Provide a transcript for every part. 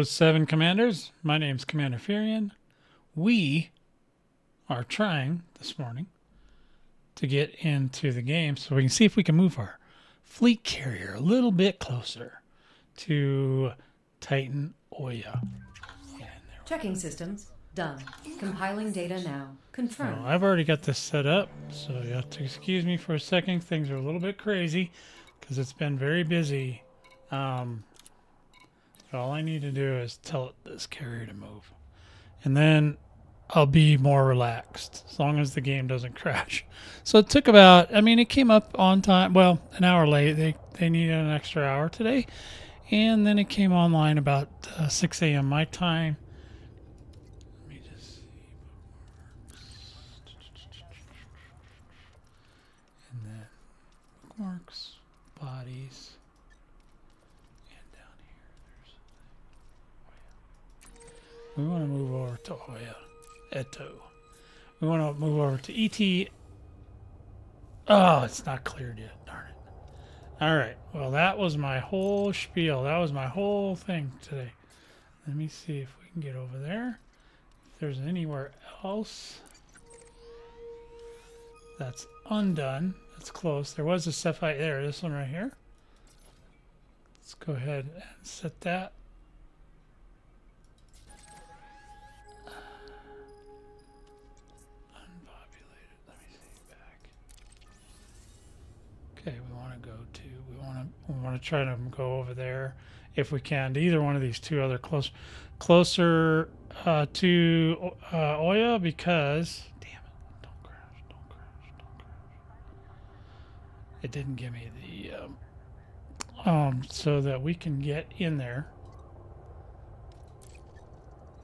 Hello, Seven Commanders. My name's Commander Furion. We are trying this morning to get into the game so we can see if we can move our fleet carrier a little bit closer to Titan Oya. Checking systems. Done. Compiling data now. Confirmed. I've already got this set up, so you have to excuse me for a second. Things are a little bit crazy because it's been very busy. But all I need to do is tell this carrier to move. And then I'll be more relaxed as long as the game doesn't crash. So it took about, it came up on time. Well, an hour late. They needed an extra hour today. And then it came online about 6 a.m. my time. Let me just see. And then bookmarks, bodies. We want to move over to Oya. Eto. We want to move over to ET. Oh, it's not cleared yet. Darn it. All right. Well, that was my whole spiel. That was my whole thing today. Let me see if we can get over there. If there's anywhere else that's undone. That's close. There was a Cephite there. This one right here. Let's go ahead and set that. Okay, we want to try to go over there if we can to either one of these two other closer to Oya, because damn it, don't crash. It didn't give me the so that we can get in there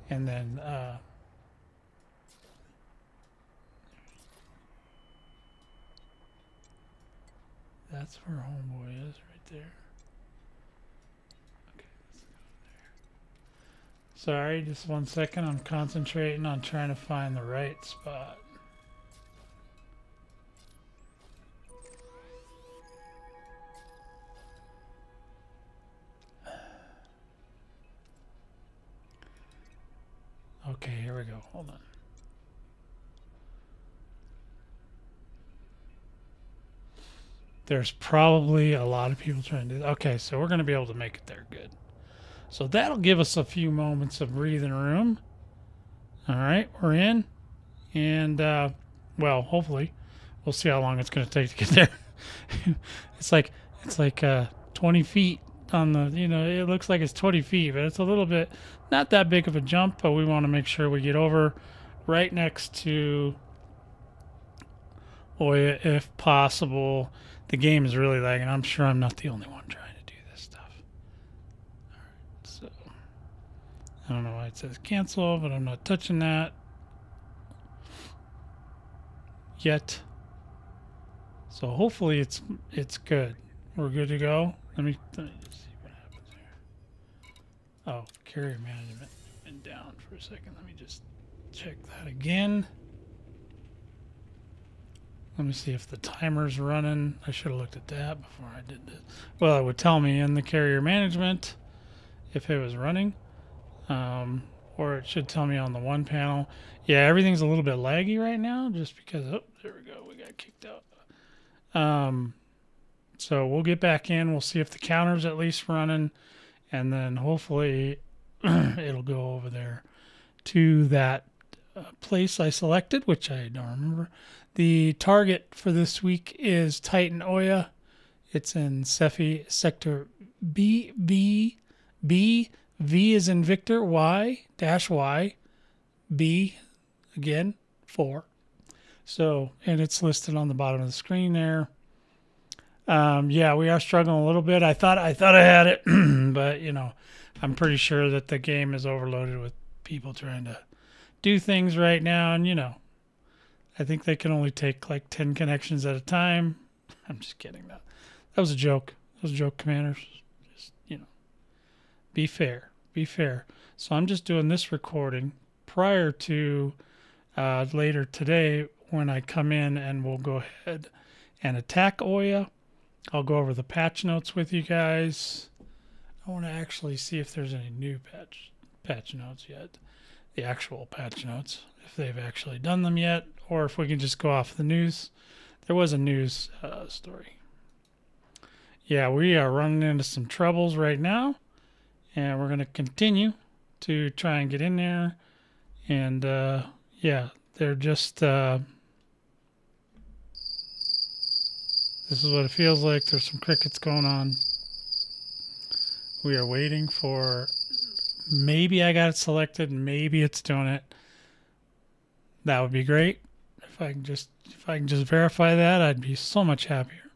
and then that's where Homeboy is right there. Okay, let's go there. Sorry, just 1 second. I'm concentrating on trying to find the right spot. Okay, here we go. Hold on. There's probably a lot of people trying to do that. Okay, so we're going to be able to make it there. Good. So that'll give us a few moments of breathing room. All right, we're in. And, well, hopefully. We'll see how long it's going to take to get there. It's like 20 feet on the, it looks like it's 20 feet, but it's a little bit, not that big of a jump, but we want to make sure we get over right next to Oya if possible. The game is really lagging. I'm sure I'm not the only one trying to do this stuff. All right, so I don't know why it says cancel, but I'm not touching that yet. So hopefully it's good. We're good to go. Let me just see what happens here. Oh, carrier management went down for a second. Let me just check that again. Let me see if the timer's running. I should have looked at that before I did this. Well, it would tell me in the carrier management if it was running. Or it should tell me on the one panel. Yeah, everything's a little bit laggy right now just because, oh, there we go. We got kicked out. So we'll get back in. We'll see if the counter's at least running. And then hopefully it'll go over there to that place I selected, which I don't remember. The target for this week is Titan Oya. It's in Cephi sector B. V is in Victor. Y B again 4. So, and it's listed on the bottom of the screen there. Yeah, we are struggling a little bit. I thought I had it, but I'm pretty sure that the game is overloaded with people trying to do things right now, and I think they can only take like 10 connections at a time. I'm just kidding. That was a joke. That was a joke, Commanders. Just, be fair. Be fair. So I'm just doing this recording prior to later today when I come in and we'll go ahead and attack Oya. I'll go over the patch notes with you guys. I want to actually see if there's any new patch notes yet. The actual patch notes, if they've actually done them yet, or if we can just go off the news. There was a news story. Yeah, we are running into some troubles right now, and we're going to continue to try and get in there. And yeah, they're just this is what it feels like. There's some crickets going on. We are waiting for, maybe I got it selected, maybe it's doing it. That would be great. If I can just verify that, I'd be so much happier.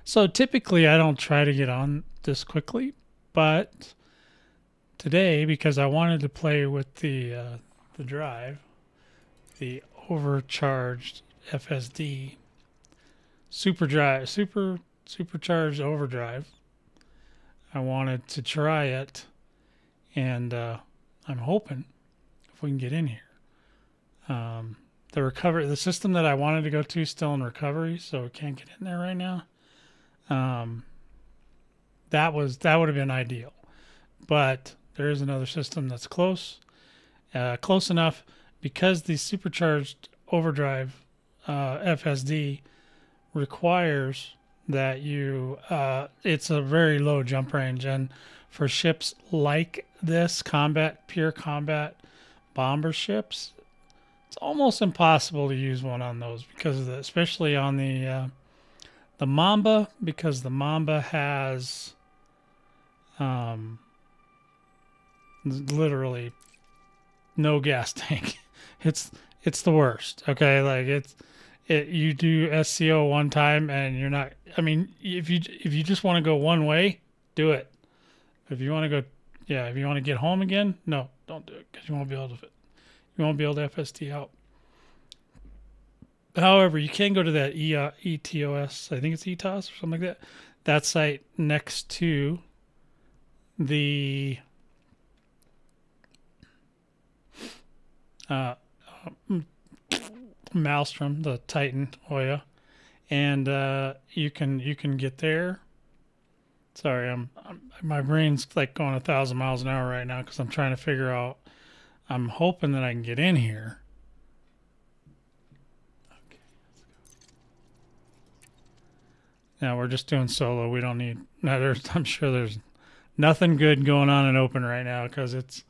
So typically I don't try to get on this quickly, but today, because I wanted to play with the drive, the overcharged FSD supercharged overdrive, I wanted to try it, and I'm hoping if we can get in here. The system that I wanted to go to is still in recovery, so we can't get in there right now. That would have been ideal, but there is another system that's close enough, because the supercharged overdrive FSD requires that you it's a very low jump range, and for ships like this pure combat bomber ships, it's almost impossible to use one on those, because of especially on the Mamba, because the Mamba has literally no gas tank. It's the worst. Okay, like you do SCO one time and you're not. I mean, if you just want to go one way, do it. If you want to go, if you want to get home again, no, don't do it, because you won't be able to FSD out. However, you can go to that ETOS, I think it's ETOS or something like that. That site next to the Maelstrom, the Titan Oya, and you can get there. Sorry, my brain's like going 1,000 miles an hour right now, because I'm trying to figure out. I'm hoping that I can get in here. Okay, let's go. Now we're just doing solo. We don't need. Now I'm sure there's nothing good going on in open right now, because it's,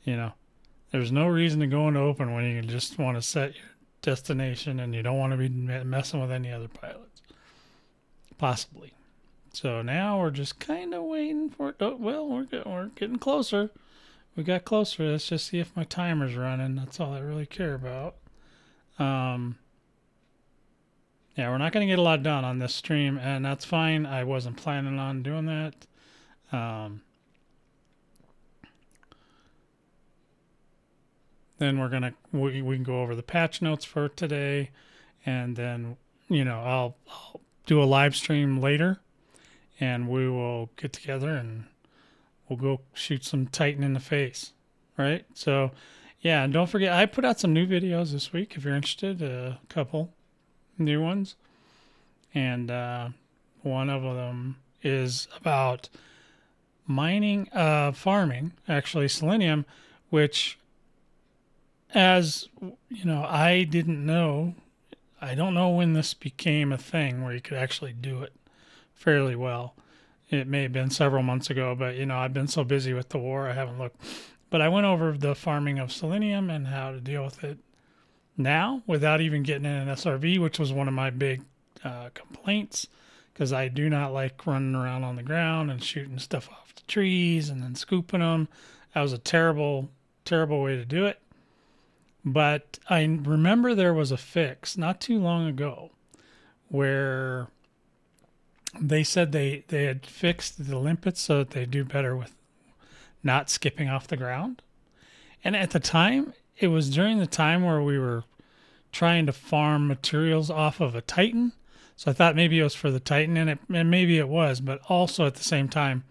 there's no reason to go into open when you just want to set your destination and you don't want to be messing with any other pilots, possibly. So now we're just kind of waiting for it. Oh, well, we're getting closer. We got closer. Let's just see if my timer's running. That's all I really care about. Yeah, we're not going to get a lot done on this stream, and that's fine. I wasn't planning on doing that. Then we can go over the patch notes for today, and then I'll do a live stream later, and we will get together and we'll go shoot some Titan in the face, right? So, yeah, and don't forget, I put out some new videos this week if you're interested, a couple new ones. And one of them is about farming, actually, selenium, which, as you know, I don't know when this became a thing where you could actually do it fairly well. It may have been several months ago, but I've been so busy with the war, I haven't looked. But I went over the farming of selenium and how to deal with it now without even getting in an SRV, which was one of my big complaints, because I do not like running around on the ground and shooting stuff off the trees and then scooping them. That was a terrible, terrible way to do it. But I remember there was a fix not too long ago where they said they had fixed the limpets so that they do better with not skipping off the ground. And at the time, it was during the time where we were trying to farm materials off of a Titan. So I thought maybe it was for the Titan, and maybe it was, but also at the same time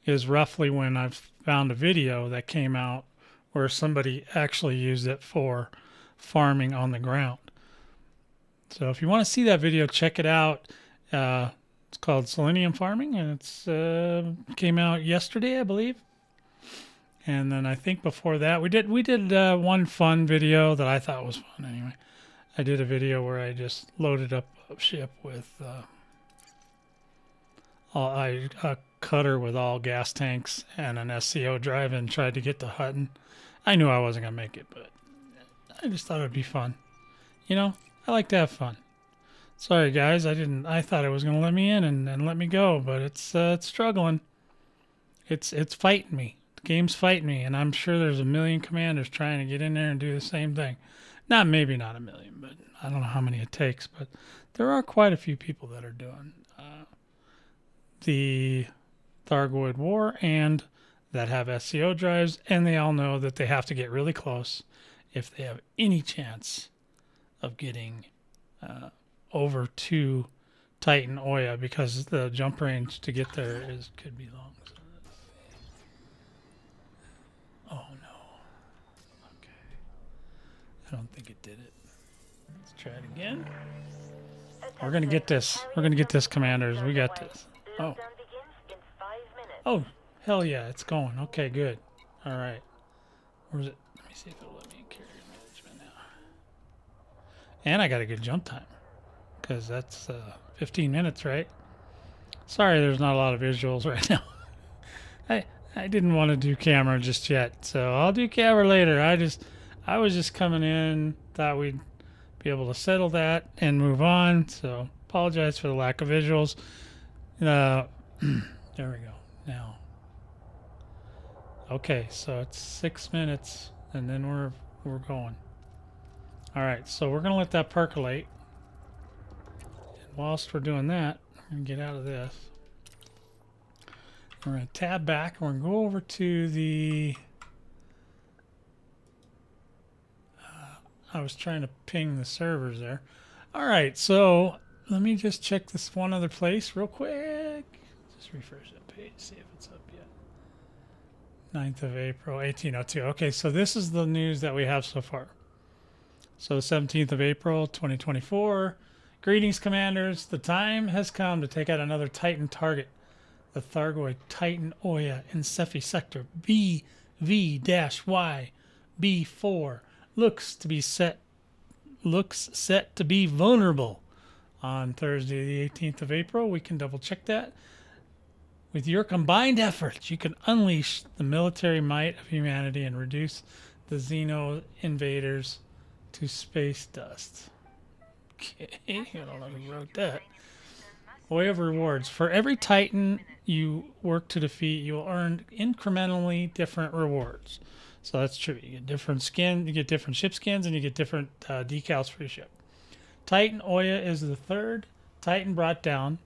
is roughly when I found a video that came out where somebody actually used it for farming on the ground. So if you want to see that video, check it out. It's It's called Selenium Farming, and it's came out yesterday, I believe. And then I think before that we did one fun video that I thought was fun anyway. I did a video where I just loaded up a ship with a cutter with all gas tanks and an SCO drive and tried to get to Hutton. I knew I wasn't gonna make it, but I just thought it'd be fun. You know, I like to have fun. Sorry guys, I thought it was gonna let me in and let me go, but it's struggling. It's fighting me. The game's fighting me, and I'm sure there's a million commanders trying to get in there and do the same thing. Maybe not a million, but I don't know how many it takes, but there are quite a few people that are doing the Thargoid War and that have SCO drives, and they all know that they have to get really close if they have any chance of getting over to Titan Oya, because the jump range to get there could be long. Oh no. Okay. I don't think it did it. Let's try it again. We're gonna get this. We're gonna get this, commanders. We got this. Oh. Oh, hell yeah, it's going. Okay, good. All right. Where's it? Let me see if it'll let me in carrier management now. And I got a good jump time, because that's 15 minutes, right? Sorry, there's not a lot of visuals right now. I didn't want to do camera just yet, so I'll do camera later. I was just coming in, thought we'd be able to settle that and move on. So apologize for the lack of visuals. There we go. Now, okay, so it's 6 minutes, and then we're going. All right, so we're gonna let that percolate. And whilst we're doing that, we're gonna get out of this. We're going to tab back. We're going to go over to the... I was trying to ping the servers there. All right, so let me just check this one other place real quick. Just refresh that page, see if it's up yet. 9th of April, 1802. Okay, so this is the news that we have so far. So the 17th of April, 2024. Greetings, commanders. The time has come to take out another Titan target. The Thargoid Titan Oya in Cephi sector BV-Y B4 looks set to be vulnerable on Thursday the 18th of April. We can double check that. With your combined efforts, you can unleash the military might of humanity and reduce the Xeno invaders to space dust. Okay, I don't know who wrote that. Oya rewards. For every Titan you work to defeat, you will earn incrementally different rewards. So that's true. You get different skin, you get different ship skins, and you get different decals for your ship. Titan Oya is the third Titan brought down,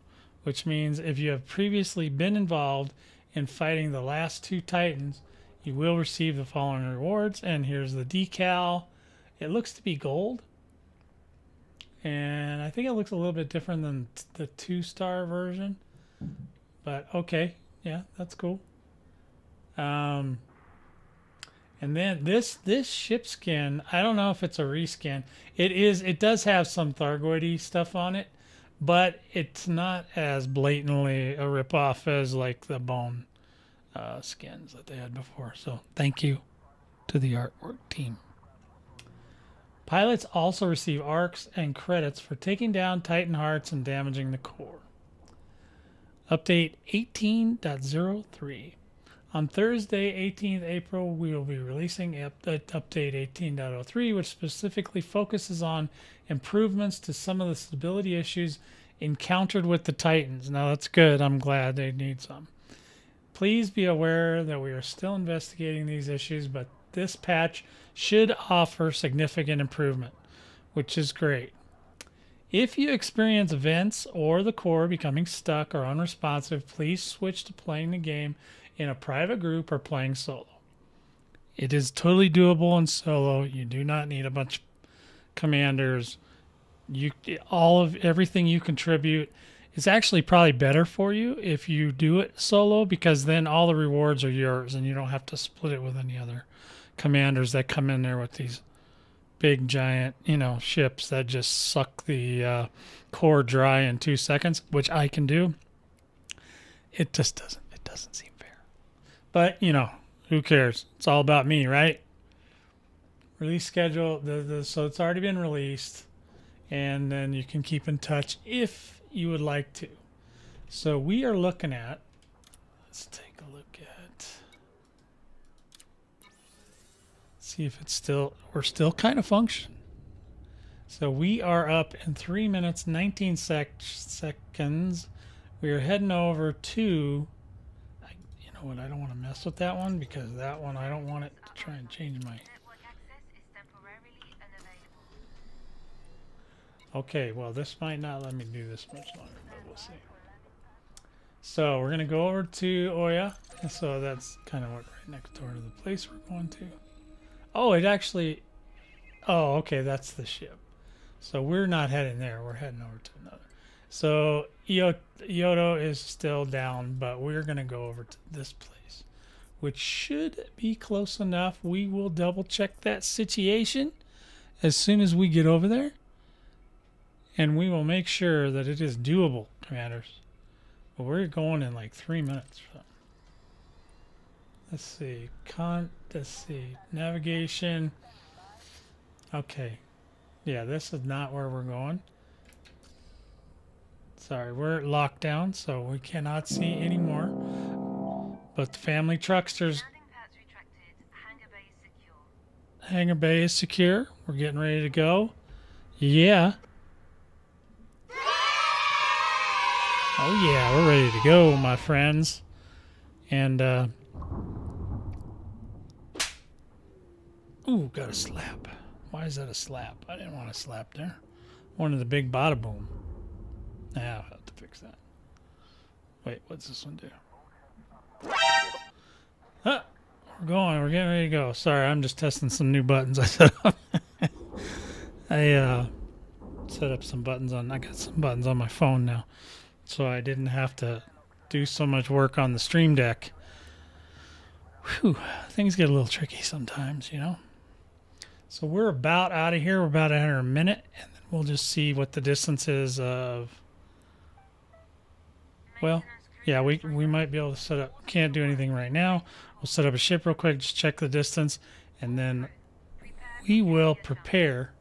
which means if you have previously been involved in fighting the last two Titans, you will receive the following rewards. And here's the decal. It looks to be gold. And I think it looks a little bit different than the 2-star version. But okay, yeah, that's cool. And then this ship skin, I don't know if it's a reskin. It does have some Thargoid-y stuff on it, but it's not as blatantly a ripoff as like the bone skins that they had before. So thank you to the artwork team. Pilots also receive arcs and credits for taking down Titan hearts and damaging the core. Update 18.03. On Thursday, 18th April, we will be releasing update 18.03, which specifically focuses on improvements to some of the stability issues encountered with the Titans. Now that's good. I'm glad they need some. Please be aware that we are still investigating these issues, but this patch should offer significant improvement, which is great. If you experience events or the core becoming stuck or unresponsive, please switch to playing the game in a private group or playing solo. It is totally doable in solo. You do not need a bunch of commanders. Everything you contribute is actually probably better for you if you do it solo, because then all the rewards are yours and you don't have to split it with any other commanders that come in there with these big giant, you know, ships that just suck the core dry in 2 seconds, which I can do. It just doesn't seem fair. But, you know, who cares? It's all about me, right? Release schedule, so it's already been released, and then you can keep in touch if you would like to. So we are looking at, let's take a look at, see if it's still, we're still kind of functioning. So we are up in 3 minutes, 19 seconds. We are heading over to, you know what, I don't want to mess with that one because that one, I don't want it to try and change my... Okay, well, this might not let me do this much longer, but we'll see. So we're going to go over to Oya. So that's kind of right next door to the place we're going to. Oh, it actually... Oh, okay, that's the ship. So we're not heading there. We're heading over to another. So Yodo is still down, but we're going to go over to this place, which should be close enough. We will double check that situation as soon as we get over there. And we will make sure that it is doable, Commanders. But we're going in like 3 minutes. So. Let's see. Let's see. Navigation. Okay. Yeah, this is not where we're going. Sorry, we're locked down, so we cannot see anymore. But the family trucksters. Hangar bay is secure. We're getting ready to go. Yeah. Oh yeah, we're ready to go, my friends. And ooh, got a slap. Why is that a slap? I didn't want a slap there. One of the big bada boom. Nah, I'll have to fix that. Wait, what's this one do? Ah, we're going. We're getting ready to go. Sorry, I'm just testing some new buttons I set up. I set up some buttons on. I got some buttons on my phone now, so I didn't have to do so much work on the Stream Deck. Whew, things get a little tricky sometimes, you know. So we're about out of here. We're about out of a minute, and then we'll just see what the distance is of. Well, yeah, we might be able to set up. Can't do anything right now. We'll set up a ship real quick, just check the distance, and then we will prepare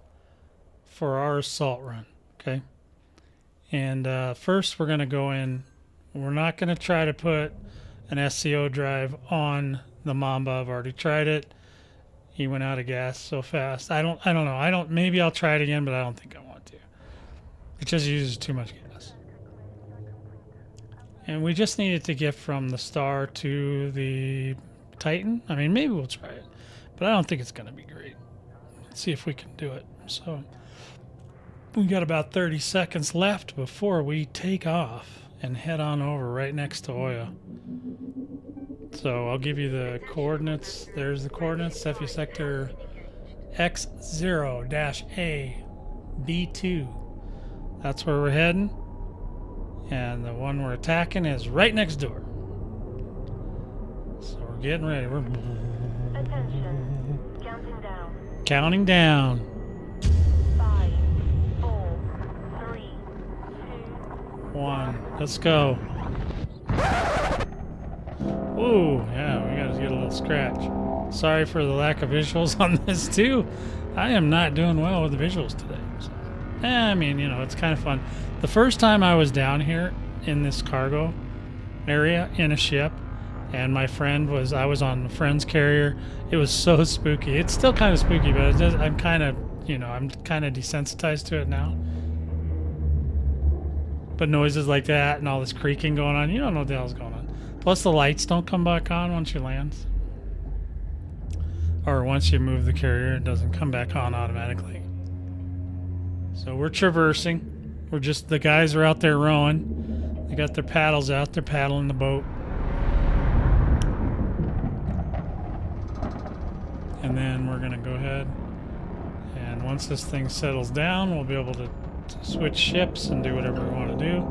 for our assault run. Okay. And first, we're going to go in. We're not going to try to put an SCO drive on the Mamba. I've already tried it. He went out of gas so fast. I don't know. Maybe I'll try it again, but I don't think I want to. It just uses too much gas. And we just needed to get from the Star to the Titan. I mean, maybe we'll try it, but I don't think it's going to be great. Let's see if we can do it. So we got about 30 seconds left before we take off and head on over right next to Oya. So I'll give you the coordinates. There's the coordinates. Cepheid sector X0-A B2. That's where we're heading. And the one we're attacking is right next door. So we're getting ready. We're Attention. Counting down. Counting down. 5, 4, 3, 2. 1. Let's go. Ooh, yeah, we gotta get a little scratch. Sorry for the lack of visuals on this too. I am not doing well with the visuals today. So. I mean, you know, it's kind of fun. The first time I was down here in this cargo area in a ship, and my friend was, I was on a friend's carrier. It was so spooky. It's still kind of spooky, but it does, I'm kind of, you know, I'm kind of desensitized to it now. But noises like that and all this creaking going on, you don't know what the hell's going on. Plus the lights don't come back on once you land. Or once you move the carrier, it doesn't come back on automatically. So we're traversing. We're just, the guys are out there rowing. They got their paddles out. They're paddling the boat. And then we're going to go ahead. And once this thing settles down, we'll be able to switch ships and do whatever we want to do.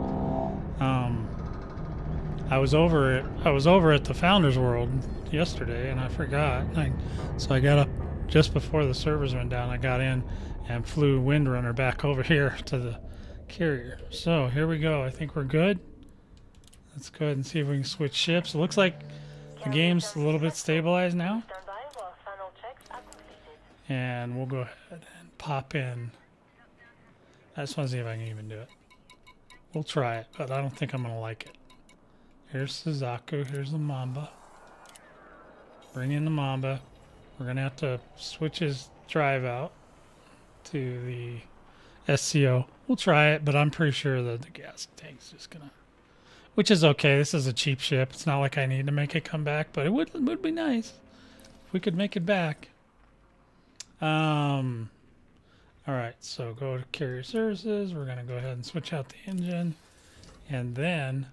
I was over at the Founders World yesterday, and I forgot. So I got just before the servers went down, I got in and flew Windrunner back over here to the carrier. So here we go. I think we're good. Let's go ahead and see if we can switch ships. It looks like the game's a little bit stabilized now. Stand by while final checks are completed. And we'll go ahead and pop in. I just want to see if I can even do it. We'll try it, but I don't think I'm going to like it. Here's Suzaku. Here's the Mamba. Bring in the Mamba. We're going to have to switch his drive out to the SCO. We'll try it, but I'm pretty sure that the gas tank's just going to... Which is okay. This is a cheap ship. It's not like I need to make it come back, but it would be nice if we could make it back. All right, so go to carrier services. We're going to go ahead and switch out the engine. And then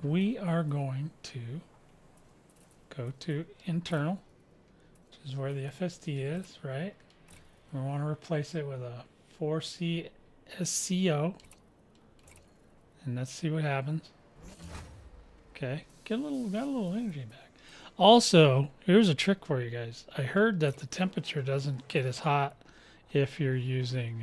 we are going to go to internal, which is where the FSD is, right? We want to replace it with a 4C SCO. And let's see what happens. Okay, got a little energy back. Also, here's a trick for you guys. I heard that the temperature doesn't get as hot if you're using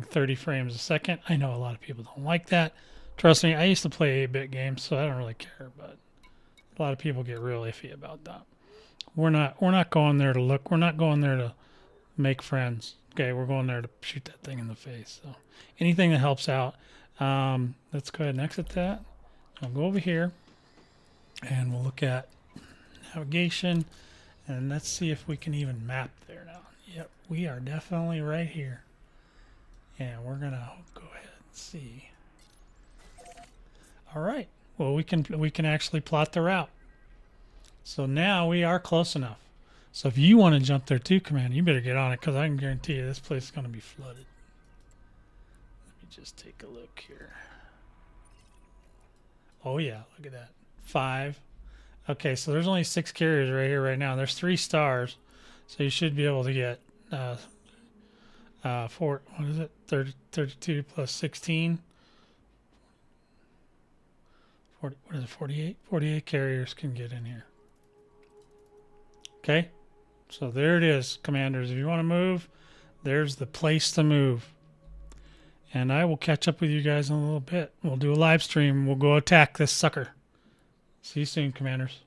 30 frames a second. I know a lot of people don't like that. Trust me, I used to play 8-bit games, so I don't really care. But a lot of people get real iffy about that. We're not going there to look. We're not going there to make friends. Okay, we're going there to shoot that thing in the face. So anything that helps out. Let's go ahead and exit that. I'll go over here and we'll look at navigation and let's see if we can even map there now. Yep, we are definitely right here. And we're gonna go ahead and see. All right. Well, we can actually plot the route. So now we are close enough. So if you want to jump there too, Commander, you better get on it because I can guarantee you this place is going to be flooded. Let me just take a look here. Oh yeah, look at that. 5. Okay, so there's only 6 carriers right here right now. There's 3 stars, so you should be able to get 32 plus 16. 40, what is it, 48? 48 carriers can get in here. Okay, so there it is, Commanders. If you want to move, there's the place to move. And I will catch up with you guys in a little bit. We'll do a live stream. We'll go attack this sucker. See you soon, Commanders.